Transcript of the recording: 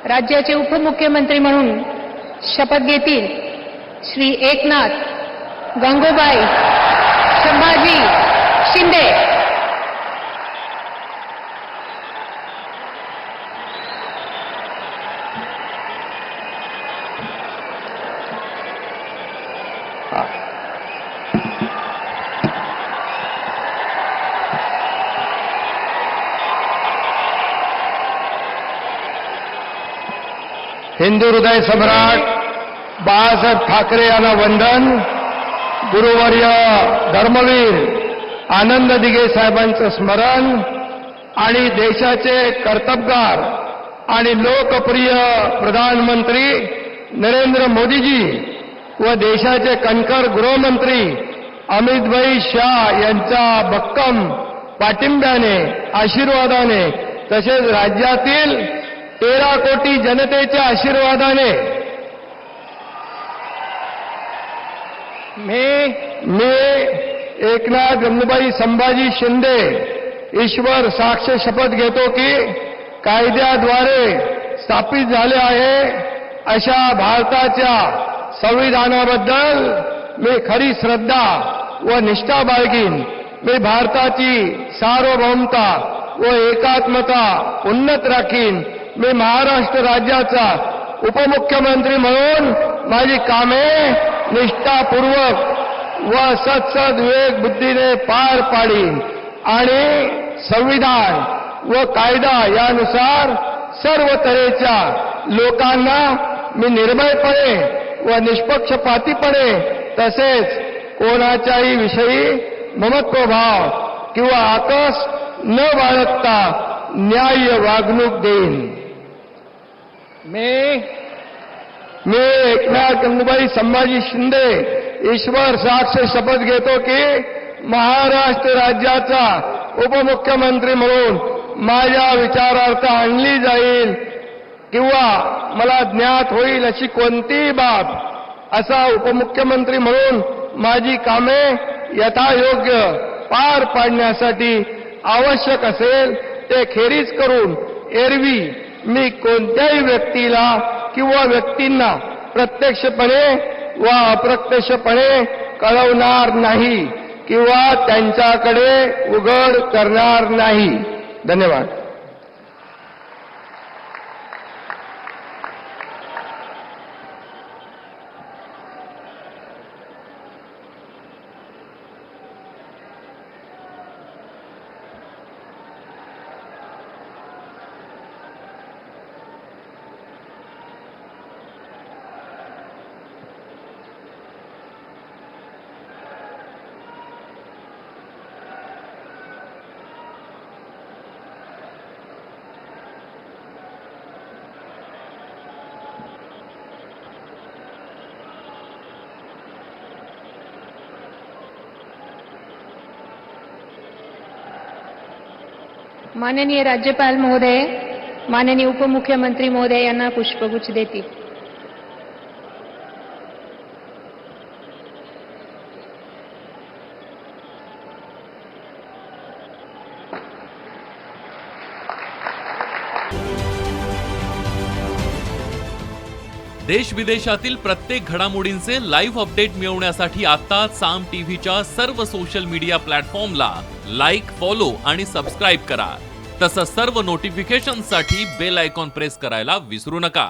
राज्याचे उपमुख्यमंत्री म्हणून शपथ घेतील श्री एकनाथ गंगूबाई संभाजी शिंदे। हिंदू हृदय सम्राट बाळासाहेब ठाकरे यांना वंदन। गुरुवर्य धर्मवीर आनंद दिघे साहेबांचं स्मरण आणि देशाचे कर्तबगार आणि लोकप्रिय प्रधानमंत्री नरेंद्र मोदीजी व देशाचे कणखर गृहमंत्री अमितभाई शाह यांच्या भक्कम पाठिंब्याने आशीर्वादाने तसेच राज्यातील 13 कोटी जनतेच्या आशीर्वादाने मी एकनाथ गंगूबाई संभाजी शिंदे ईश्वर साक्ष शपथ घेतो की कायद्याद्वारे स्थापित झाले आहे अशा भारताच्या संविधानाबद्दल मी खरी श्रद्धा व निष्ठा बाळगीन। मी भारताची सार्वभौमता व एकात्मता उन्नत राखीन। मी महाराष्ट्र राज्याचा उपमुख्यमंत्री म्हणून माझी कामे निष्ठापूर्वक व सत्सद विवेक बुद्धीने पार पाडीन आणि संविधान व कायदा यानुसार सर्व तऱ्हेच्या लोकांना मी निर्भयपणे व निष्पक्षपातीपणे तसेच कोणाच्याही विषयी ममत्वभाव किंवा आकस न बाळगता न्याय्य वागणूक देईन। मी एकनाथ गंगूबाई संभाजी शिंदे ईश्वर साक्ष शपथ घेतो की महाराष्ट्र राज्याचा उपमुख्यमंत्री म्हणून माझ्या विचारार्थ आणली जाईल किंवा मला ज्ञात होईल अशी कोणतीही बाब असा उपमुख्यमंत्री म्हणून माझी कामे यथायोग्य पार पाडण्यासाठी आवश्यक असेल ते खेरीज करून एरवी मी कोणत्याही व्यक्तीला किंवा व्यक्तींना प्रत्यक्षपणे व अप्रत्यक्षपणे कळवणार नाही किंवा त्यांच्याकडे उघड करणार नाही। धन्यवाद। माननीय राज्यपाल महोदय, माननीय उपमुख्यमंत्री महोदय यांना पुष्पगुच्छ देतील। देश विदेशातील प्रत्येक घडामोडींचे लाईव्ह अपडेट मिळवण्यासाठी आता साम टीव्हीच्या सर्व सोशल मीडिया प्लॅटफॉर्मला लाईक, फॉलो आणि सबस्क्राईब करा। तसंच सर्व नोटिफिकेशनसाठी बेल आयकॉन प्रेस करायला विसरू नका।